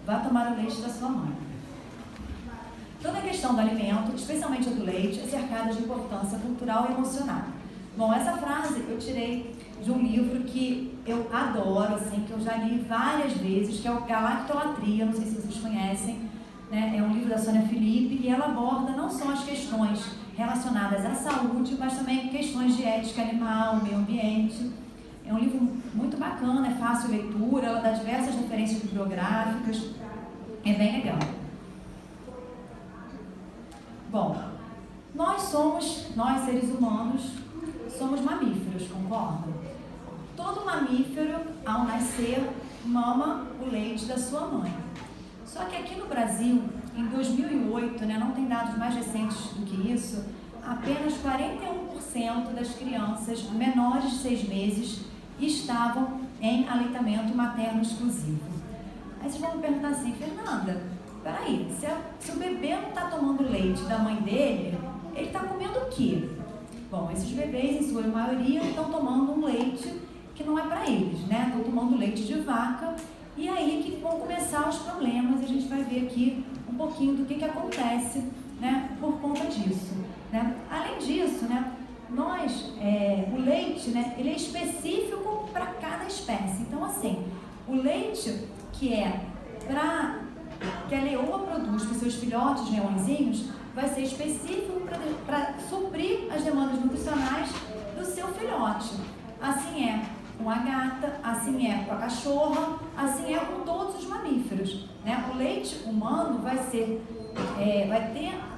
vá tomar o leite da sua mãe. Toda a questão do alimento, especialmente a do leite, é cercada de importância cultural e emocional. Bom, essa frase eu tirei de um livro que eu adoro, assim, que eu já li várias vezes, que é o Galactolatria, não sei se vocês conhecem, né? É um livro da Sônia Felipe e ela aborda não só as questões relacionadas à saúde, mas também questões de ética animal, meio ambiente. É um livro muito bacana, é fácil leitura, ela dá diversas referências bibliográficas, é bem legal. Bom, nós seres humanos, somos mamíferos, concordam? Todo mamífero, ao nascer, mama o leite da sua mãe. Só que aqui no Brasil, em 2008, né, não tem dados mais recentes do que isso, apenas 41% das crianças menores de 6 meses estavam em aleitamento materno exclusivo. Aí vocês vão me perguntar assim, Fernanda, peraí, se o bebê não está tomando leite da mãe dele, ele está comendo o quê? Bom, esses bebês, em sua maioria, estão tomando um leite que não é para eles, né? Estão tomando leite de vaca e aí que vão começar os problemas. A gente vai ver aqui um pouquinho do que acontece, né, por conta disso, né? Além disso, né, o leite, né, ele é específico para cada espécie. Então, assim, o leite que a leoa produz para os seus filhotes leõezinhos vai ser específico para suprir as demandas nutricionais do seu filhote. Assim é com a gata, assim é com a cachorra, assim é com todos os mamíferos, né? O leite humano vai ter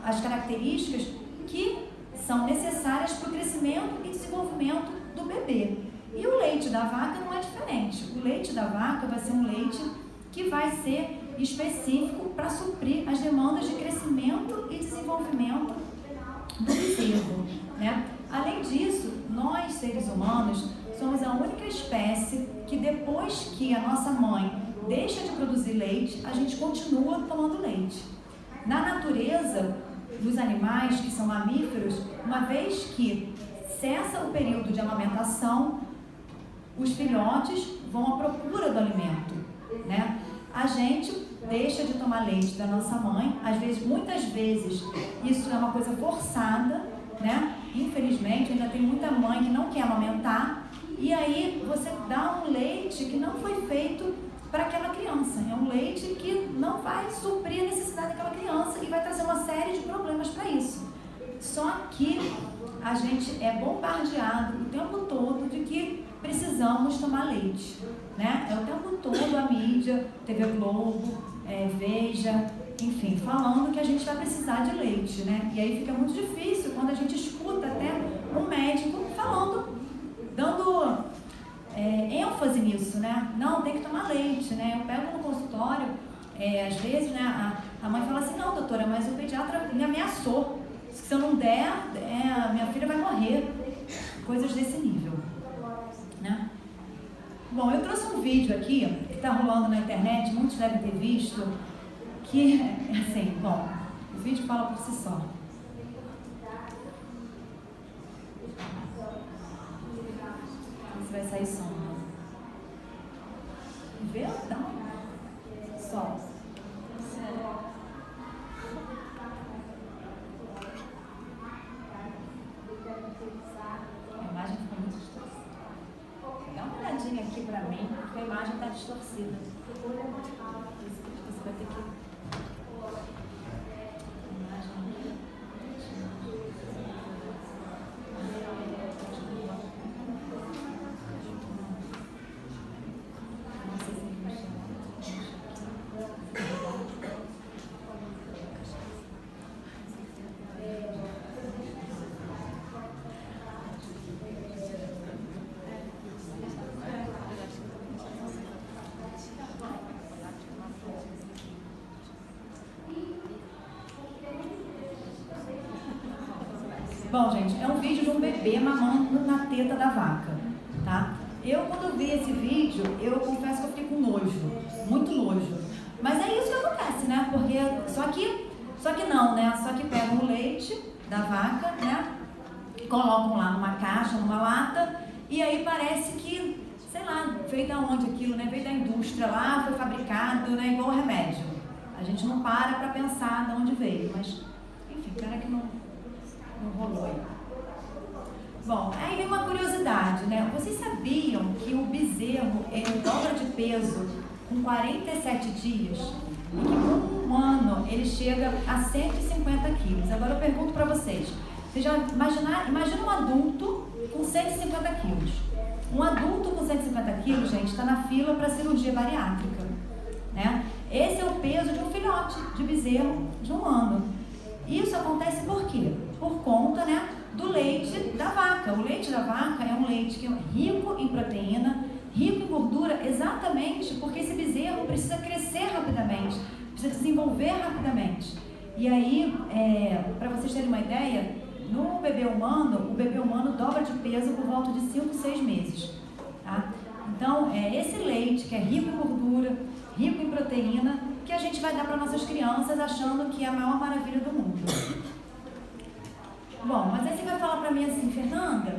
as características que são necessárias para o crescimento e desenvolvimento do bebê. E o leite da vaca não é diferente. O leite da vaca vai ser um leite que vai ser específico para suprir as demandas de crescimento e desenvolvimento do bezerro, né? Além disso, nós, seres humanos, somos a única espécie que depois que a nossa mãe deixa de produzir leite, a gente continua tomando leite. Na natureza, dos animais que são mamíferos, uma vez que cessa o período de amamentação, os filhotes vão à procura do alimento, né? A gente deixa de tomar leite da nossa mãe, muitas vezes, isso é uma coisa forçada, né? Infelizmente, ainda tem muita mãe que não quer amamentar, e aí você dá um leite que não foi feito para aquela criança. É um leite que não vai suprir a necessidade daquela criança e vai trazer uma série de problemas para isso. Só que a gente é bombardeado o tempo todo de que precisamos tomar leite, né? É o tempo todo a mídia, TV Globo, Veja, enfim, falando que a gente vai precisar de leite, né? E aí fica muito difícil quando a gente escuta até um médico falando, dando ênfase nisso, né? Não, tem que tomar leite, né? Eu pego no consultório, às vezes, né, a mãe fala assim, não, doutora, mas o pediatra me ameaçou, se eu não der, minha filha vai morrer, coisas desse nível, né? Bom, eu trouxe um vídeo aqui, que está rolando na internet, muitos devem ter visto, que, assim, bom, o vídeo fala por si só. Vai sair som. Vê? Não. Sol. A imagem ficou muito distorcida. Dá uma olhadinha aqui pra mim, porque a imagem está distorcida. Você vai ter que... Bom, gente, é um vídeo de um bebê mamando na teta da vaca, tá? Eu, quando vi esse vídeo, eu confesso que eu fiquei com nojo, muito nojo. Mas é isso que acontece, né? Porque, só que não, né? Só que pegam o leite da vaca, né? Colocam lá numa caixa, numa lata, e aí parece que sei lá, veio da onde aquilo, né? Veio da indústria lá, foi fabricado, né? Igual remédio. A gente não para pensar de onde veio, mas, enfim, cara que não rolou aí. Bom, aí vem uma curiosidade, né? Vocês sabiam que o bezerro, ele dobra de peso com 47 dias e que com um ano ele chega a 150 quilos? Agora eu pergunto para vocês, já imagina um adulto com 150 quilos. Um adulto com 150 quilos, gente, está na fila para cirurgia bariátrica, né? Esse é o peso de um filhote de bezerro de um ano. Isso acontece por quê? Por conta, né, do leite da vaca. O leite da vaca é um leite que é rico em proteína, rico em gordura, exatamente porque esse bezerro precisa crescer rapidamente, precisa desenvolver rapidamente. E aí, para vocês terem uma ideia, no bebê humano, o bebê humano dobra de peso por volta de 5, 6 meses. Tá? Então, esse leite que é rico em gordura, rico em proteína, que a gente vai dar para nossas crianças achando que é a maior maravilha do mundo. Bom, mas aí você vai falar para mim assim, Fernanda,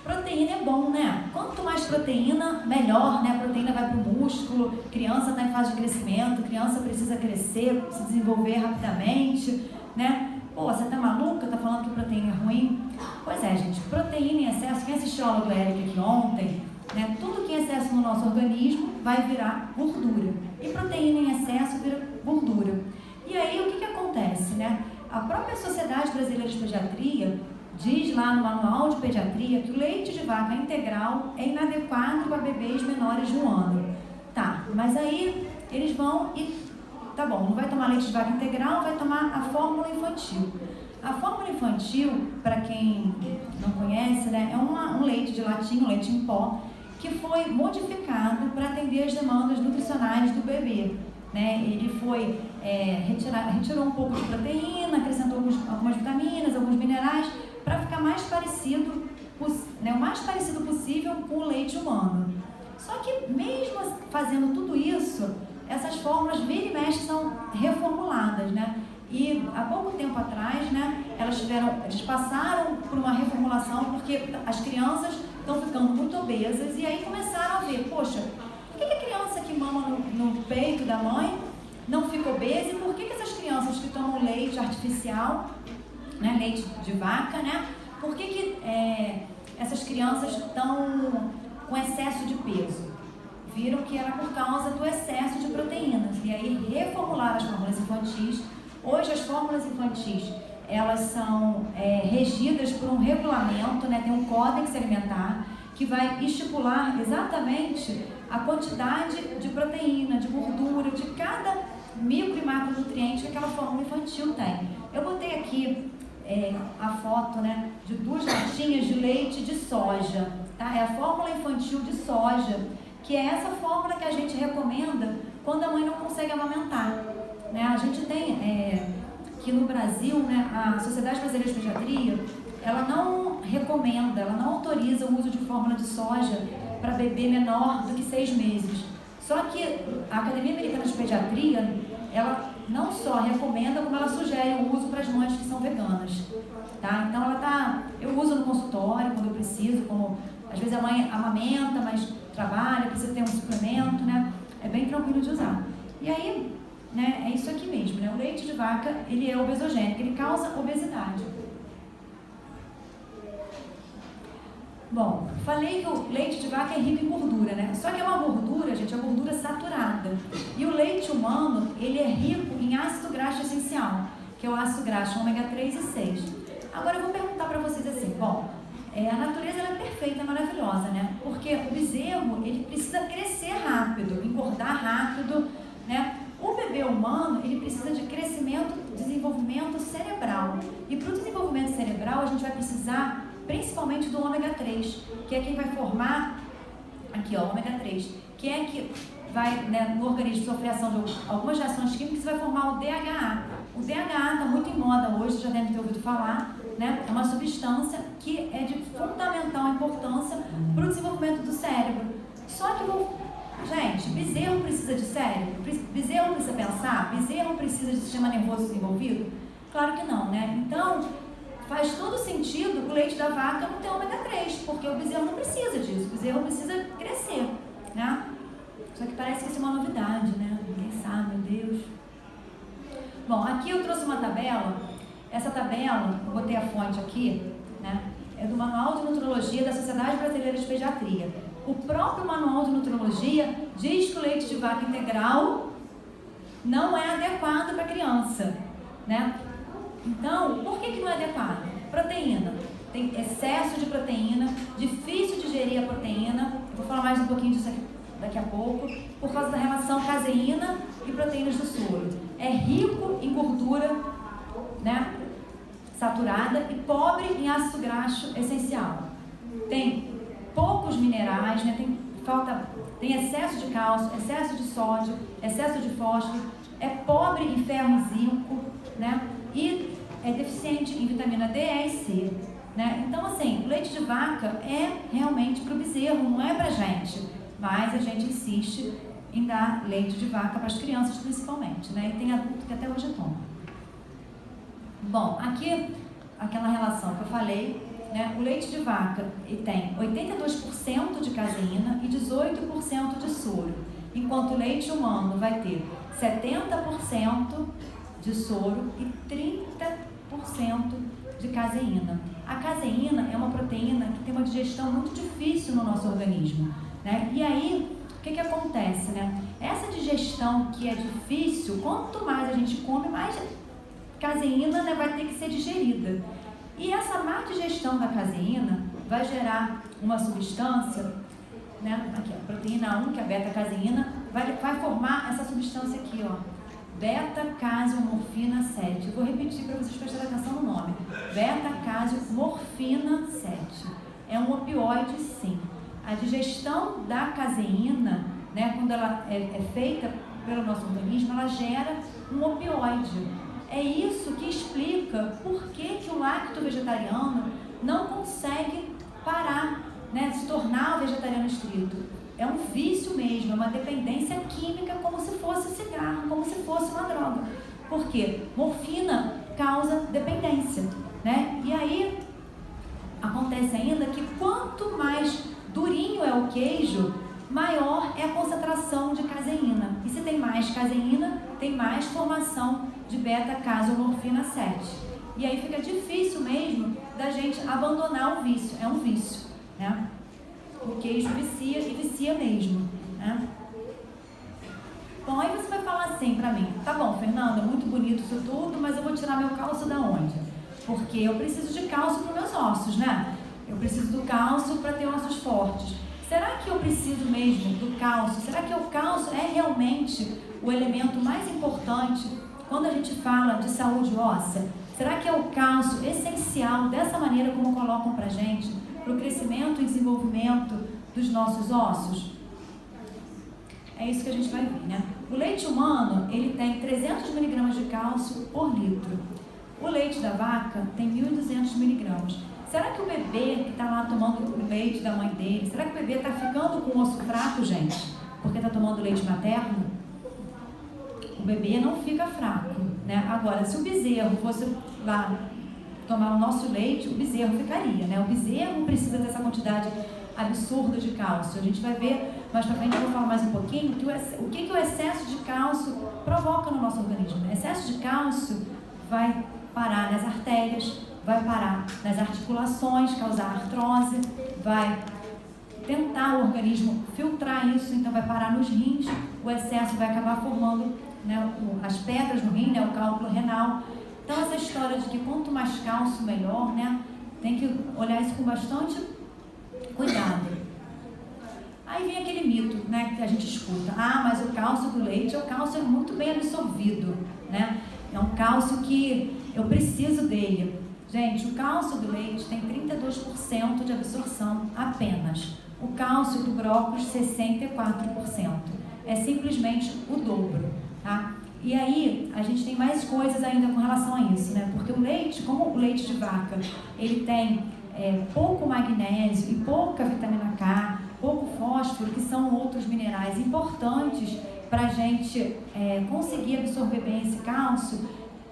proteína é bom, né? Quanto mais proteína, melhor, né? A proteína vai para o músculo, criança está em fase de crescimento, criança precisa crescer, se desenvolver rapidamente, né? Pô, você tá maluca? Tá falando que proteína é ruim? Pois é, gente, proteína em excesso, quem assistiu a aula do Eric aqui ontem, né? Tudo que é excesso no nosso organismo vai virar gordura. E proteína em excesso vira gordura. E aí, o que acontece, né? A própria Sociedade Brasileira de Pediatria diz lá no Manual de Pediatria que o leite de vaca integral é inadequado para bebês menores de 1 ano. Tá, mas aí eles vão e... Tá bom, não vai tomar leite de vaca integral, vai tomar a fórmula infantil. A fórmula infantil, para quem não conhece, né, é um leite de latinha, um leite em pó, que foi modificado para atender as demandas nutricionais do bebê. Né? Ele foi retirou um pouco de proteína, acrescentou algumas vitaminas, alguns minerais, para ficar mais parecido, né, o mais parecido possível com o leite humano. Só que mesmo fazendo tudo isso, essas fórmulas vira e mexe são reformuladas, né? E há pouco tempo atrás, né, eles passaram por uma reformulação porque as crianças estão ficando muito obesas e aí começaram a ver, poxa, por que a criança que mama no peito da mãe não fica obesa e por que essas crianças que tomam leite artificial, né, leite de vaca, né, por que essas crianças estão com excesso de peso? Viram que era por causa do excesso de proteínas e aí reformularam as fórmulas infantis. Hoje as fórmulas infantis, elas são regidas por um regulamento, né, tem um códex alimentar que vai estipular exatamente a quantidade de proteína, de gordura, de cada micro e macronutriente que aquela fórmula infantil tem. Eu botei aqui a foto, né, de 2 latinhas de leite de soja, tá? É a fórmula infantil de soja, que é essa fórmula que a gente recomenda quando a mãe não consegue amamentar. Né? A gente tem que no Brasil, né, a Sociedade Brasileira de Pediatria, ela não recomenda, ela não autoriza o uso de fórmula de soja para bebê menor do que 6 meses. Só que a Academia Americana de Pediatria, ela não só recomenda, como ela sugere o uso para as mães que são veganas. Tá? Então eu uso no consultório quando eu preciso, como às vezes a mãe amamenta, mas trabalha, precisa ter um suplemento, né? É bem tranquilo de usar. E aí, né, é isso aqui mesmo, né? O leite de vaca, ele é obesogênico, ele causa obesidade. Bom, falei que o leite de vaca é rico em gordura, né? Só que é uma gordura, gente, é uma gordura saturada. E o leite humano, ele é rico em ácido graxo essencial, que é o ácido graxo ômega 3 e 6. Agora eu vou perguntar para vocês assim, bom, a natureza ela é perfeita, maravilhosa, né? Porque o bezerro, ele precisa crescer rápido, engordar rápido, né? O bebê humano, ele precisa de crescimento, desenvolvimento cerebral. E para o desenvolvimento cerebral, a gente vai precisar principalmente do ômega 3, que é quem vai formar, aqui ó, ômega 3, que é que vai, né, no organismo sofrer ação de algumas reações químicas e vai formar o DHA. O DHA está muito em moda hoje, já deve ter ouvido falar, né? É uma substância que é de fundamental importância para o desenvolvimento do cérebro. Só que, gente, bezerro precisa de cérebro? Bezerro precisa pensar? Bezerro precisa de sistema nervoso desenvolvido? Claro que não, né? Então, faz todo sentido o leite da vaca não ter ômega 3, porque o bezerro não precisa disso, o bezerro precisa crescer, né? Só que parece que isso é uma novidade, né? Ninguém sabe, meu Deus. Bom, aqui eu trouxe uma tabela. Essa tabela, eu botei a fonte aqui, né? É do Manual de Nutrologia da Sociedade Brasileira de Pediatria. O próprio Manual de Nutrologia diz que o leite de vaca integral não é adequado para criança, né? Então, por que não é adequado? Proteína. Tem excesso de proteína, difícil de digerir a proteína. Eu vou falar mais um pouquinho disso aqui daqui a pouco, por causa da relação caseína e proteínas do soro. É rico em gordura, né, saturada e pobre em ácido graxo essencial. Tem poucos minerais, né, tem excesso de cálcio, excesso de sódio, excesso de fósforo, é pobre em ferro e zinco, né, e é deficiente em vitamina D, E e C. Né? Então, assim, o leite de vaca é realmente para o bezerro, não é para gente. Mas a gente insiste em dar leite de vaca para as crianças principalmente, né? E tem adulto que até hoje toma. Bom, aqui, aquela relação que eu falei, né? O leite de vaca tem 82% de caseína e 18% de soro, enquanto o leite humano vai ter 70% de soro e 30% de caseína. A caseína é uma proteína que tem uma digestão muito difícil no nosso organismo, né? E aí, o que acontece, né? Essa digestão que é difícil, quanto mais a gente come, mais caseína, né, vai ter que ser digerida. E essa má digestão da caseína vai gerar uma substância, né? Aqui, a proteína 1, que é a beta-caseína, vai formar essa substância aqui, ó. Beta-caseomorfina 7. Eu vou repetir para vocês prestarem atenção no nome. Beta-caseomorfina 7. É um opioide, sim. A digestão da caseína, né, quando ela é feita pelo nosso organismo, ela gera um opioide. É isso que explica por que o lacto-vegetariano não consegue parar, né, de se tornar um vegetariano estrito. É um vício mesmo, é uma dependência química, como se fosse cigarro, como se fosse uma droga. Por quê? Morfina causa dependência, né? E aí acontece ainda que quanto mais durinho é o queijo, maior é a concentração de caseína. E se tem mais caseína, tem mais formação de beta-caseomorfina 7. E aí fica difícil mesmo da gente abandonar o vício. É um vício, né? O queijo vicia e vicia mesmo, né? Bom, aí você vai falar assim pra mim: tá bom, Fernanda, muito bonito isso tudo, mas eu vou tirar meu cálcio da onde? Porque eu preciso de cálcio para os meus ossos, né? Eu preciso do cálcio para ter ossos fortes. Será que eu preciso mesmo do cálcio? Será que o cálcio é realmente o elemento mais importante quando a gente fala de saúde óssea? Será que é o cálcio essencial dessa maneira como colocam pra gente, para o crescimento e desenvolvimento dos nossos ossos? É isso que a gente vai ver, né? O leite humano, ele tem 300 miligramas de cálcio por litro. O leite da vaca tem 1.200 miligramas. Será que o bebê que está lá tomando o leite da mãe dele, será que o bebê está ficando com o osso fraco, gente? Porque está tomando leite materno? O bebê não fica fraco, né? Agora, se o bezerro fosse lá tomar o nosso leite, o bezerro ficaria, né? O bezerro precisa dessa quantidade absurda de cálcio. A gente vai ver mais pra frente, eu vou falar mais um pouquinho, o que o excesso de cálcio provoca no nosso organismo. O excesso de cálcio vai parar nas artérias, vai parar nas articulações, causar artrose, vai tentar o organismo filtrar isso, então vai parar nos rins, o excesso vai acabar formando, né, as pedras no rim, né, o cálculo renal. Então essa história de que quanto mais cálcio, melhor, né, tem que olhar isso com bastante cuidado. Aí vem aquele mito, né, que a gente escuta: ah, mas o cálcio do leite é o cálcio muito bem absorvido, né? É um cálcio que eu preciso dele. Gente, o cálcio do leite tem 32% de absorção apenas. O cálcio do brócolis, 64%. É simplesmente o dobro, tá? E aí, a gente tem mais coisas ainda com relação a isso, né? Porque o leite, como o leite de vaca, ele tem pouco magnésio e pouca vitamina K, pouco fósforo, que são outros minerais importantes para a gente conseguir absorver bem esse cálcio.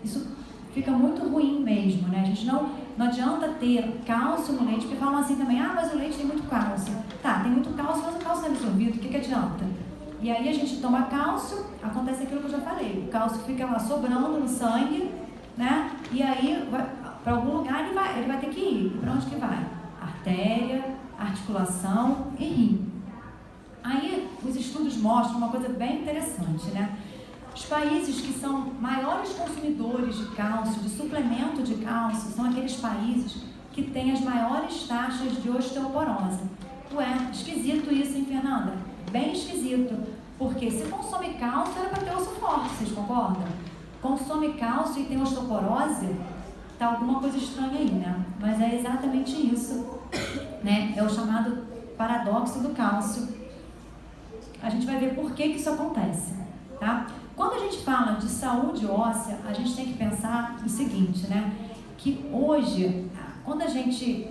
Isso fica muito ruim mesmo, né? A gente não não adianta ter cálcio no leite, porque falam assim também, mas o leite tem muito cálcio. Tá, tem muito cálcio, mas o cálcio não é absorvido, o que adianta? E aí a gente toma cálcio, acontece aquilo que eu já falei, o cálcio fica lá sobrando no sangue, né? E aí, para algum lugar ele vai ter que ir. E para onde que vai? Artéria, articulação e rim. Aí os estudos mostram uma coisa bem interessante, né? Os países que são maiores consumidores de cálcio, de suplemento de cálcio, são aqueles países que têm as maiores taxas de osteoporose. Ué, esquisito isso, hein, Fernanda? Bem esquisito, porque se consome cálcio era para ter osso forte, vocês concordam? Consome cálcio e tem osteoporose, tá alguma coisa estranha aí, né? Mas é exatamente isso, né? É o chamado paradoxo do cálcio. A gente vai ver por que isso acontece, tá? Quando a gente fala de saúde óssea, a gente tem que pensar o seguinte, né? Que hoje, quando a gente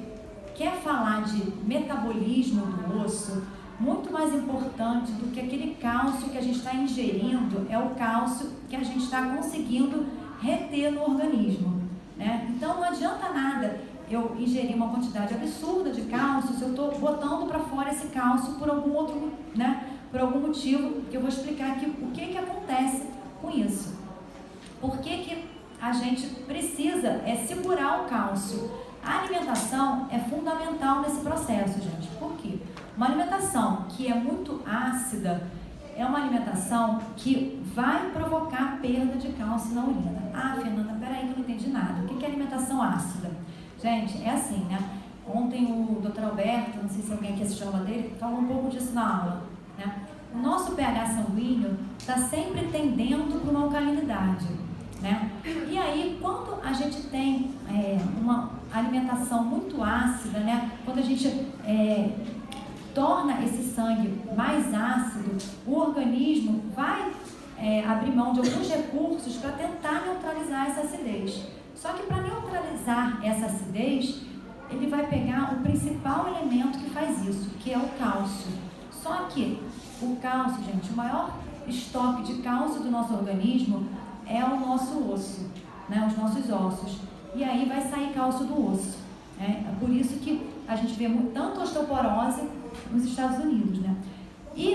quer falar de metabolismo do osso, muito mais importante do que aquele cálcio que a gente está ingerindo é o cálcio que a gente está conseguindo reter no organismo, né? Então não adianta nada eu ingerir uma quantidade absurda de cálcio se eu estou botando para fora esse cálcio por algum outro, né? Por algum motivo, que eu vou explicar aqui o que acontece com isso. Por que a gente precisa segurar o cálcio? A alimentação é fundamental nesse processo, gente. Por quê? Uma alimentação que é muito ácida é uma alimentação que vai provocar perda de cálcio na urina. Fernanda, peraí que eu não entendi nada. O que é alimentação ácida? Gente, é assim, né? Ontem o Dr. Alberto, não sei se alguém aqui assistiu a aula dele, falou um pouco disso na aula, né? O nosso pH sanguíneo está sempre tendendo para uma alcalinidade, né? E aí, quando a gente tem uma alimentação muito ácida, né? Quando a gente torna esse sangue mais ácido, o organismo vai abrir mão de alguns recursos para tentar neutralizar essa acidez. Só que para neutralizar essa acidez, ele vai pegar o principal elemento que faz isso, que é o cálcio. Só que o cálcio, gente, o maior estoque de cálcio do nosso organismo é o nosso osso, né? Os nossos ossos. E aí vai sair cálcio do osso. É por isso que a gente vê tanto osteoporose nos Estados Unidos, né? E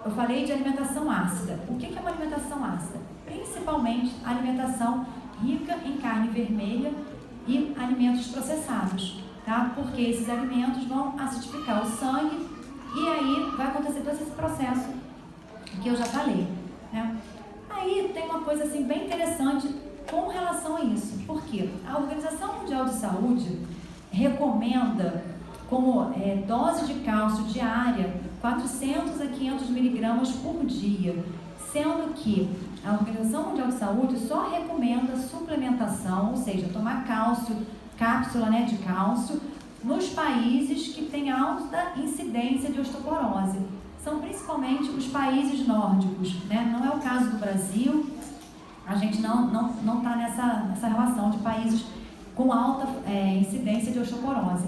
eu falei de alimentação ácida. O que é uma alimentação ácida? Principalmente a alimentação rica em carne vermelha e alimentos processados, tá? Porque esses alimentos vão acidificar o sangue e aí vai acontecer todo esse processo que eu já falei, né? Aí tem uma coisa assim bem interessante com relação a isso. Por quê? A Organização Mundial de Saúde recomenda como dose de cálcio diária 400 a 500 miligramas por dia, sendo que a Organização Mundial de Saúde só recomenda suplementação, ou seja, tomar cálcio, cápsula, né, de cálcio, nos países que têm alta incidência de osteoporose. São principalmente os países nórdicos, né? Não é o caso do Brasil, a gente não está nessa relação de países com alta incidência de osteoporose.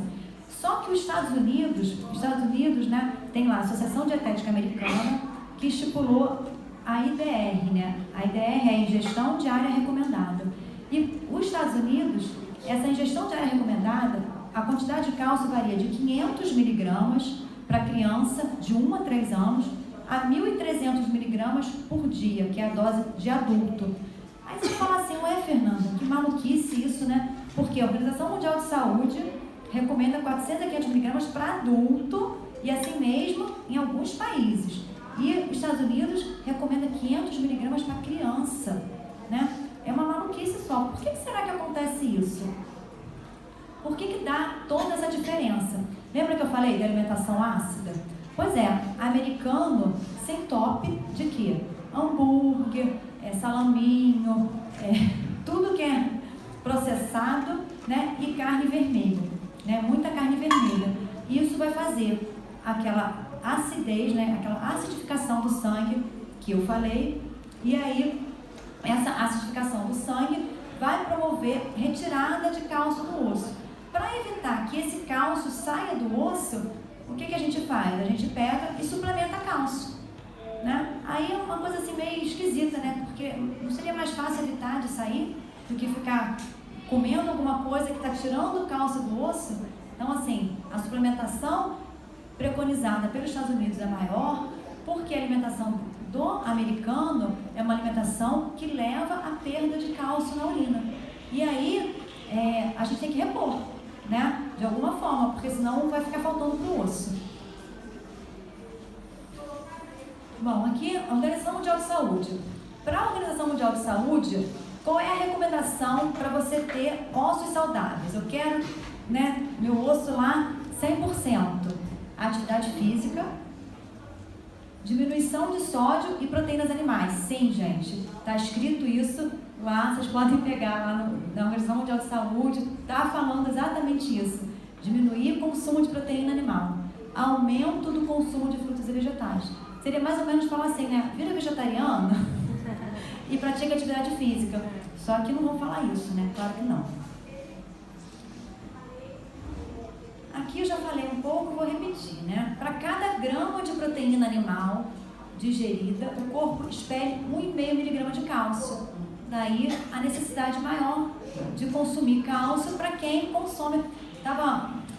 Só que os Estados Unidos, né, tem lá a Associação Dietética Americana, que estipulou a IDR, né? A IDR é a ingestão diária recomendada. E os Estados Unidos, essa ingestão diária recomendada, a quantidade de cálcio varia de 500 miligramas para criança de 1 a 3 anos a 1.300 miligramas por dia, que é a dose de adulto. Aí você fala assim, ué, Fernanda, que maluquice isso, né? Porque a Organização Mundial de Saúde recomenda 400 a 500 miligramas para adulto e assim mesmo em alguns países. E os Estados Unidos recomenda 500 miligramas para criança, né? É uma maluquice só. Por que será que acontece isso? Por que dá toda essa diferença? Lembra que eu falei da alimentação ácida? Pois é, americano se entope de quê? Hambúrguer, salaminho, tudo que é processado, né? E carne vermelha, né? Muita carne vermelha. Isso vai fazer aquela acidez, né? Aquela acidificação do sangue que eu falei, e aí essa acidificação do sangue vai promover retirada de cálcio do osso. Para evitar que esse cálcio saia do osso, o que a gente faz? A gente pega e suplementa cálcio, né? Aí é uma coisa assim meio esquisita, né? Porque não seria mais fácil evitar de sair do que ficar comendo alguma coisa que está tirando o cálcio do osso. Então, assim, a suplementação preconizada pelos Estados Unidos é maior, porque a alimentação do americano é uma alimentação que leva à perda de cálcio na urina. E aí, a gente tem que repor, né? De alguma forma, porque senão vai ficar faltando para o osso. Bom, aqui, a Organização Mundial de Saúde. Para a Organização Mundial de Saúde, qual é a recomendação para você ter ossos saudáveis? Eu quero, né, meu osso lá 100%. Atividade física, diminuição de sódio e proteínas animais. Sim, gente, está escrito isso lá, vocês podem pegar lá na Organização Mundial de Saúde, está falando exatamente isso. Diminuir o consumo de proteína animal, aumento do consumo de frutas e vegetais. Seria mais ou menos falar assim, né? Vira vegetariano e pratica atividade física. Só que não vou falar isso, né? Claro que não. Aqui eu já falei um pouco, vou repetir, né? Para cada grama de proteína animal digerida, o corpo expele 1,5 miligrama de cálcio. Daí a necessidade maior de consumir cálcio para quem consome.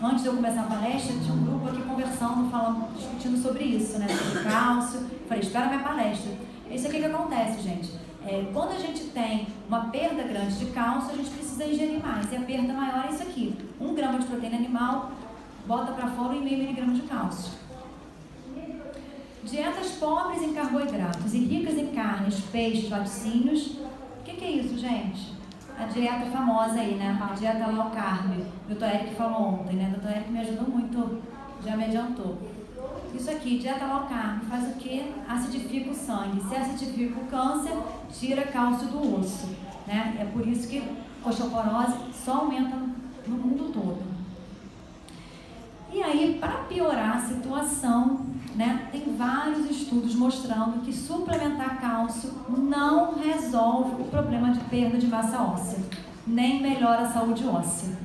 Antes de eu começar a palestra, tinha um grupo aqui conversando, discutindo sobre isso, né? Sobre cálcio. Falei, espera a minha palestra. Isso aqui que acontece, gente. Quando a gente tem uma perda grande de cálcio, a gente precisa ingerir mais. E a perda maior é isso aqui. 1 grama de proteína animal, bota para fora 1,5 miligrama de cálcio. Dietas pobres em carboidratos e ricas em carnes, peixes, laticínios. O que é isso, gente? A dieta famosa aí, né? A dieta low carb. O Dr. Eric falou ontem, né? O Dr. Eric me ajudou muito, já me adiantou. Isso aqui, dieta low carb, faz o quê? Acidifica o sangue. Se acidifica o câncer, tira cálcio do osso, né? É por isso que a osteoporose só aumenta no mundo todo. E aí, para piorar a situação, né, tem vários estudos mostrando que suplementar cálcio não resolve o problema de perda de massa óssea, nem melhora a saúde óssea.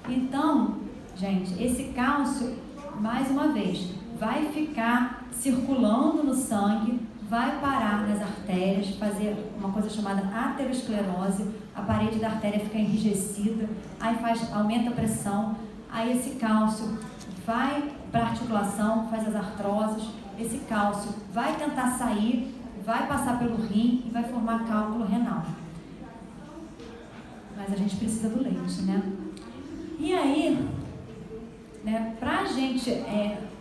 Então, gente, esse cálcio, mais uma vez, vai ficar circulando no sangue, vai parar nas artérias, fazer uma coisa chamada aterosclerose, a parede da artéria fica enrijecida, aí aumenta a pressão, aí esse cálcio vai para a articulação, faz as artroses, esse cálcio vai tentar sair, vai passar pelo rim e vai formar cálculo renal. Mas a gente precisa do leite, né? E aí, né, para a gente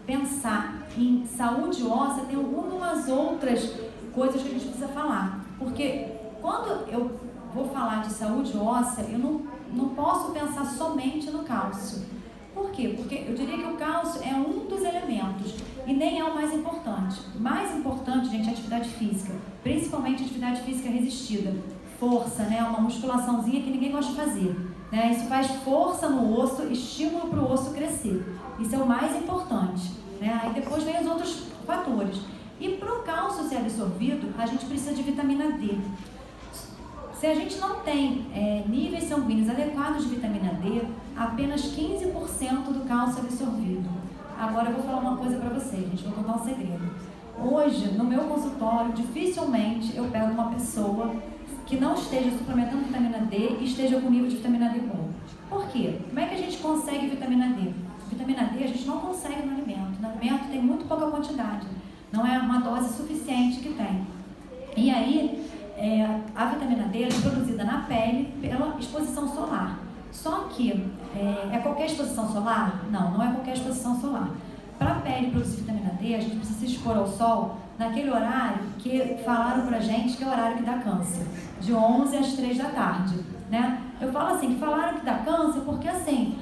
pensar em saúde óssea, tem algumas outras coisas que a gente precisa falar. Porque quando eu vou falar de saúde óssea, eu não posso pensar somente no cálcio. Por quê? Porque eu diria que o cálcio é um dos elementos e nem é o mais importante. O mais importante, gente, é a atividade física, principalmente a atividade física resistida. Força, né? Uma musculaçãozinha que ninguém gosta de fazer, né? Isso faz força no osso, estímulo para o osso crescer. Isso é o mais importante, né? Aí depois vem os outros fatores. E para o cálcio ser absorvido, a gente precisa de vitamina D. Se a gente não tem níveis sanguíneos adequados de vitamina D, apenas 15% do cálcio é absorvido. Agora eu vou falar uma coisa para vocês, gente, vou contar um segredo. Hoje, no meu consultório, dificilmente eu pego uma pessoa que não esteja suplementando vitamina D e esteja com nível de vitamina D bom. Por quê? Como é que a gente consegue vitamina D? Vitamina D a gente não consegue no alimento. No alimento tem muito pouca quantidade. Não é uma dose suficiente que tem. E aí, a vitamina D é produzida na pele pela exposição solar. Só que é qualquer exposição solar? Não, não é qualquer exposição solar. Para a pele produzir vitamina D, a gente precisa se expor ao sol naquele horário que falaram pra gente que é o horário que dá câncer, de 11 às 3 da tarde, né? Eu falo assim, que falaram que dá câncer porque assim,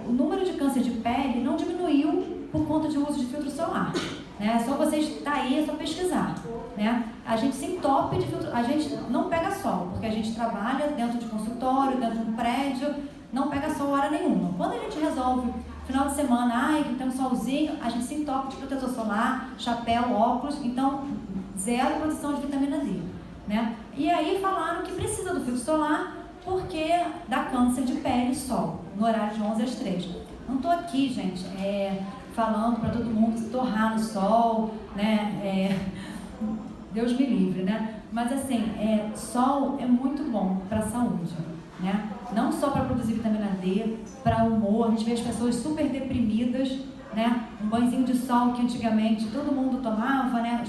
o número de câncer de pele não diminuiu por conta de uso de filtro solar, né? É só vocês aí, é só pesquisar, né? A gente se entope de filtro, a gente não pega sol, porque a gente trabalha dentro de consultório, dentro de um prédio, não pega sol hora nenhuma. Quando a gente resolve, final de semana, que tem um solzinho, a gente se entope de protetor solar, chapéu, óculos, então zero produção de vitamina D, né? E aí falaram que precisa do filtro solar porque dá câncer de pele e sol, no horário de 11 às 3. Não estou aqui, gente, falando para todo mundo se torrar no sol, né? Deus me livre, né? Mas assim, sol é muito bom para a saúde, né? Não só para produzir vitamina D, para humor. A gente vê as pessoas super deprimidas, né? Um banhozinho de sol que antigamente todo mundo tomava, né?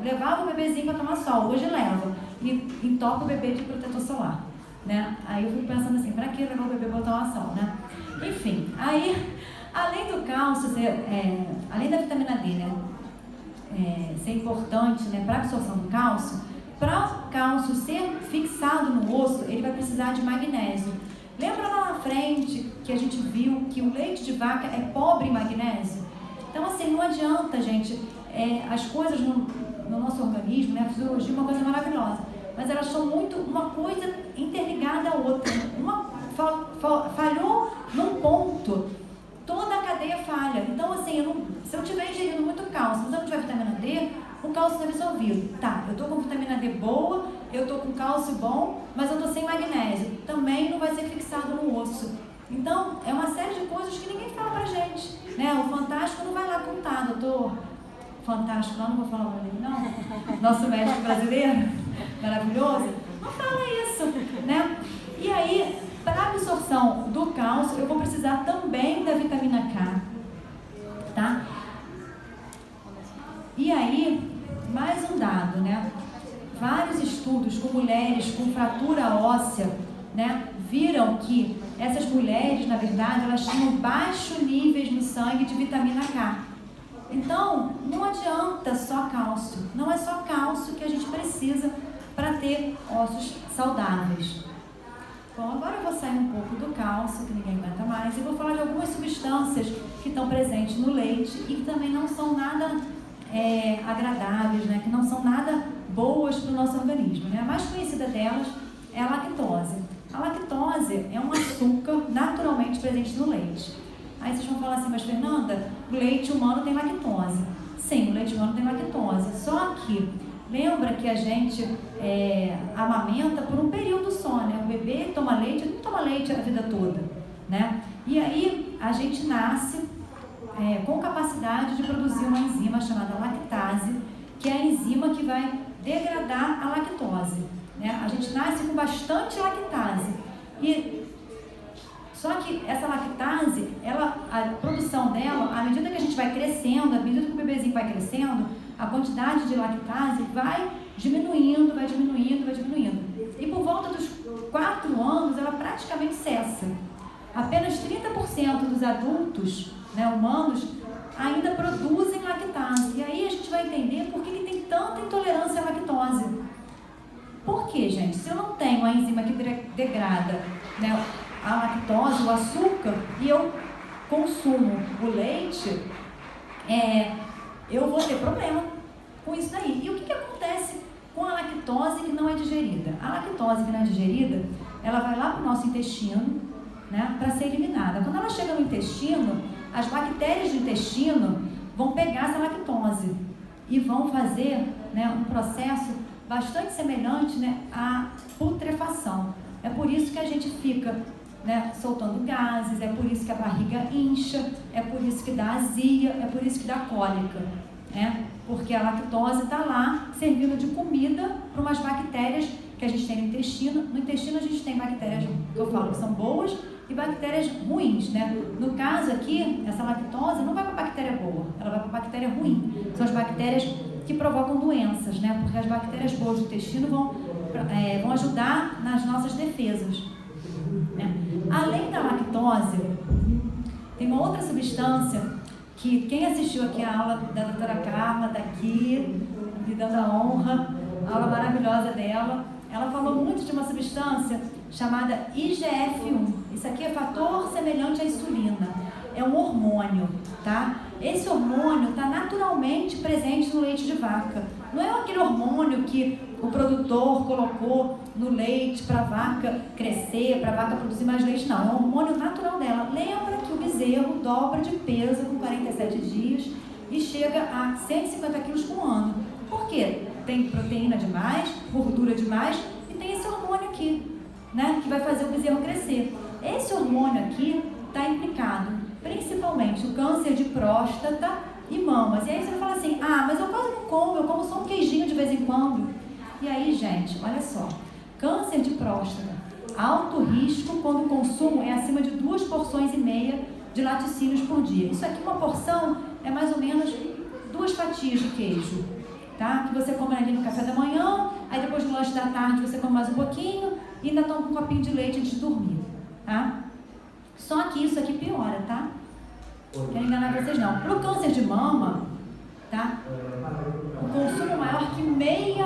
Levava o bebezinho para tomar sol, hoje leva e entope o bebê de protetor solar, né? Aí eu fico pensando assim, para que levar o bebê para tomar sol, né? Enfim, aí, além do cálcio, além da vitamina D, né? Ser importante, né, para a absorção do cálcio, para o cálcio ser fixado no osso, ele vai precisar de magnésio. Lembra lá na frente que a gente viu que o leite de vaca é pobre em magnésio? Então, assim, não adianta, gente, as coisas no nosso organismo, né, a fisiologia é uma coisa maravilhosa, mas elas são muito uma coisa interligada à outra. Uma falhou num ponto, toda a cadeia falha. Então, assim, se eu estiver ingerindo muito cálcio, mas eu não tiver vitamina D, o cálcio está absorvido. Tá, eu estou com vitamina D boa, eu estou com cálcio bom, mas eu estou sem magnésio. Também não vai ser fixado no osso. Então, é uma série de coisas que ninguém fala pra gente, né? O Fantástico não vai lá contar, doutor Fantástico, não vou falar o nome, não. Nosso médico brasileiro, maravilhoso, não fala isso, né? E aí, para a absorção do cálcio, eu vou precisar também da vitamina K, tá? E aí, mais um dado, né? Vários estudos com mulheres com fratura óssea, né, viram que essas mulheres, na verdade, elas tinham baixos níveis no sangue de vitamina K. Então, não adianta só cálcio. Não é só cálcio que a gente precisa para ter ossos saudáveis. Bom, agora eu vou sair um pouco do cálcio, que ninguém aguenta mais, e vou falar de algumas substâncias que estão presentes no leite e que também não são nada agradáveis, né? Que não são nada boas para o nosso organismo, né? A mais conhecida delas é a lactose. A lactose é um açúcar naturalmente presente no leite. Aí vocês vão falar assim, mas Fernanda, o leite humano tem lactose. Sim, o leite humano tem lactose, só que lembra que a gente amamenta por um período só, né? O bebê toma leite, ele não toma leite a vida toda, né? E aí a gente nasce com capacidade de produzir uma enzima chamada lactase, que é a enzima que vai degradar a lactose, né? A gente nasce com bastante lactase. Só que essa lactase, a produção dela, à medida que a gente vai crescendo, à medida que o bebezinho vai crescendo, a quantidade de lactase vai diminuindo, vai diminuindo, vai diminuindo. E por volta dos 4 anos, ela praticamente cessa. Apenas 30% dos adultos, né, humanos ainda produzem lactase. E aí a gente vai entender por que tem tanta intolerância à lactose. Por quê, gente? Se eu não tenho a enzima que degrada, né, a lactose, o açúcar, e eu consumo o leite, eu vou ter problema com isso daí. E o que acontece com a lactose que não é digerida? A lactose que não é digerida, ela vai lá para o nosso intestino, né, para ser eliminada. Quando ela chega no intestino, as bactérias do intestino vão pegar essa lactose e vão fazer, né, um processo bastante semelhante, né, à putrefação. É por isso que a gente fica, né, soltando gases, é por isso que a barriga incha, é por isso que dá azia, é por isso que dá cólica, né? Porque a lactose está lá servindo de comida para umas bactérias que a gente tem no intestino. No intestino a gente tem bactérias que eu falo que são boas e bactérias ruins, né? No caso aqui, essa lactose não vai para bactéria boa, ela vai para bactéria ruim. São as bactérias que provocam doenças, né? Porque as bactérias boas do intestino vão ajudar nas nossas defesas, né? Além da lactose, tem uma outra substância que quem assistiu aqui a aula da doutora Carla, está aqui, me dando a honra, a aula maravilhosa dela, ela falou muito de uma substância chamada IGF-1. Isso aqui é fator semelhante à insulina, é um hormônio, tá? Esse hormônio está naturalmente presente no leite de vaca. Não é aquele hormônio que o produtor colocou no leite para a vaca crescer, para a vaca produzir mais leite, não. É um hormônio natural dela. Lembra que o bezerro dobra de peso com 47 dias e chega a 150 quilos por ano. Por quê? Tem proteína demais, gordura demais e tem esse hormônio aqui, né, que vai fazer o bezerro crescer. Esse hormônio aqui está implicado principalmente o câncer de próstata e mamas. E aí você vai falar assim, mas eu quase não como, eu como só um queijinho de vez em quando. E aí, gente, olha só. Câncer de próstata, alto risco quando o consumo é acima de 2,5 porções de laticínios por dia. Isso aqui, uma porção, é mais ou menos 2 fatias de queijo, tá? Que você come ali no café da manhã, aí depois no lanche da tarde você come mais um pouquinho e ainda toma um copinho de leite antes de dormir, tá? Só que isso aqui piora, tá? Não quero enganar vocês não. Para o câncer de mama, tá? O consumo maior que meia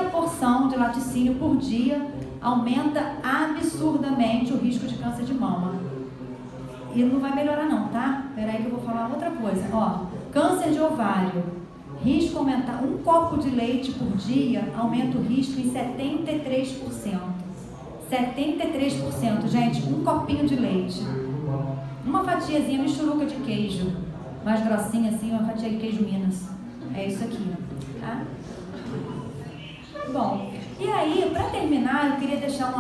porção de laticínio por dia aumenta absurdamente o risco de câncer de mama. E não vai melhorar não, tá? Espera aí que eu vou falar outra coisa. Ó, câncer de ovário, risco aumentar. 1 copo de leite por dia aumenta o risco em 73%. 73%, gente, 1 copinho de leite. Uma fatiazinha, michuruca de queijo, mais grossinha assim, uma fatia de queijo Minas. É isso aqui, tá? Bom, e aí, para terminar, eu queria deixar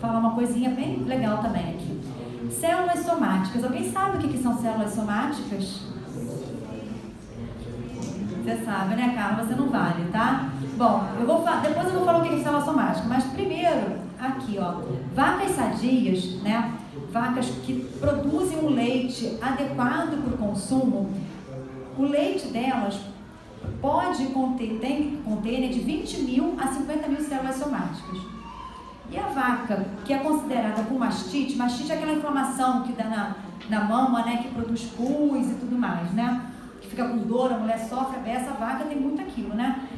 falar uma coisinha bem legal também aqui. Células somáticas. Alguém sabe o que são células somáticas? Você sabe, né, Carla? Você não vale, tá? Bom, depois eu vou falar o que é célula somática, mas primeiro, aqui, ó, vacas sadias, né? Vacas que produzem um leite adequado para o consumo, o leite delas pode tem que conter, né, de 20 mil a 50 mil células somáticas. E a vaca, que é considerada com mastite é aquela inflamação que dá na mama, né, que produz pus e tudo mais, né? Que fica com dor, a mulher sofre, essa vaca tem muito aquilo, né?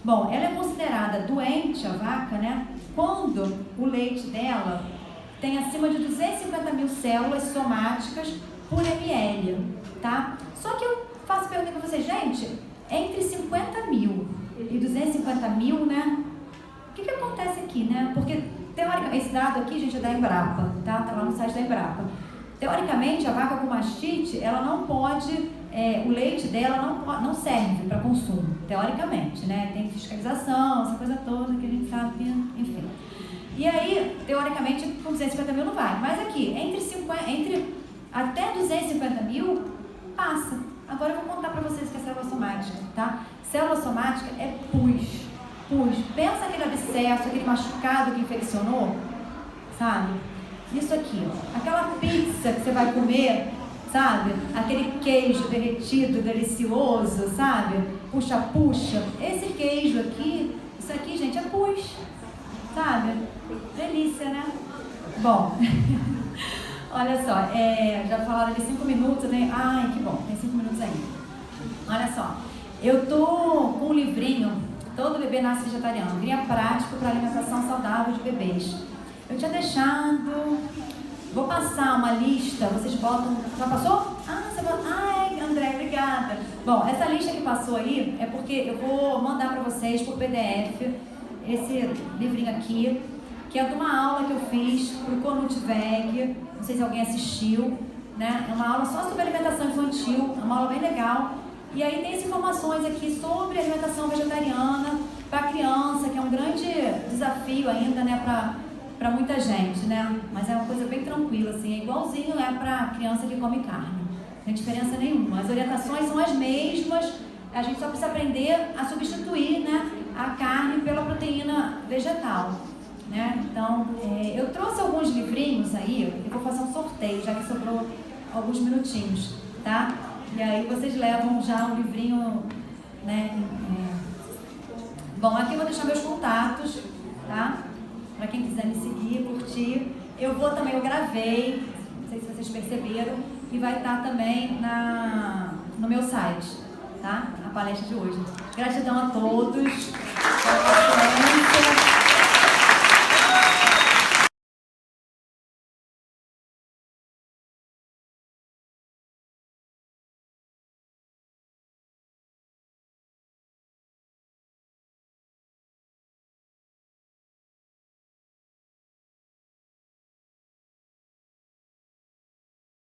Bom, ela é considerada doente, a vaca, né, quando o leite dela tem acima de 250 mil células somáticas por ml, tá? Só que eu faço pergunta para vocês, gente, entre 50 mil e 250 mil, né? O que acontece aqui, né? Porque, teoricamente, esse dado aqui, gente, é da Embrapa, tá? Tá lá no site da Embrapa. Teoricamente, a vaca com mastite, ela não pode, o leite dela não serve para consumo, teoricamente, né? Tem fiscalização, essa coisa toda que a gente sabe, enfim. E aí, teoricamente, com 250 mil não vai. Mas aqui, entre até 250 mil, passa. Agora eu vou contar para vocês o que é célula somática, tá? Célula somática é pus. Pensa aquele abscesso, aquele machucado que infeccionou, sabe? Isso aqui, ó. Aquela pizza que você vai comer, sabe? Aquele queijo derretido, delicioso, sabe? Puxa. Esse queijo aqui, isso aqui, gente, é pus, sabe? Delícia, né? Bom, olha só, já falaram de 5 minutos, né? Ai, que bom, tem 5 minutos ainda. Olha só, eu tô com um livrinho, Todo Bebê Nasce Vegetariano, guia prático para alimentação saudável de bebês. Eu tinha deixado, vou passar uma lista, vocês botam, já passou? Você botou, André, obrigada. Bom, essa lista que passou aí é porque eu vou mandar para vocês por PDF esse livrinho aqui, que é de uma aula que eu fiz para o Conut Veg, não sei se alguém assistiu, né? É uma aula só sobre alimentação infantil, é uma aula bem legal. E aí tem as informações aqui sobre alimentação vegetariana para criança, que é um grande desafio ainda, né, para muita gente, né? Mas é uma coisa bem tranquila, assim, é igualzinho para criança que come carne, não tem diferença nenhuma. As orientações são as mesmas, a gente só precisa aprender a substituir, né, a carne pela proteína vegetal, né? Então, eu trouxe alguns livrinhos aí, eu vou fazer um sorteio, já que sobrou alguns minutinhos, tá? E aí vocês levam já o livrinho, né? Bom, aqui eu vou deixar meus contatos, tá? Para quem quiser me seguir, curtir. Eu gravei, não sei se vocês perceberam, e vai estar também no meu site, tá? A palestra de hoje. Gratidão a todos pela paciência.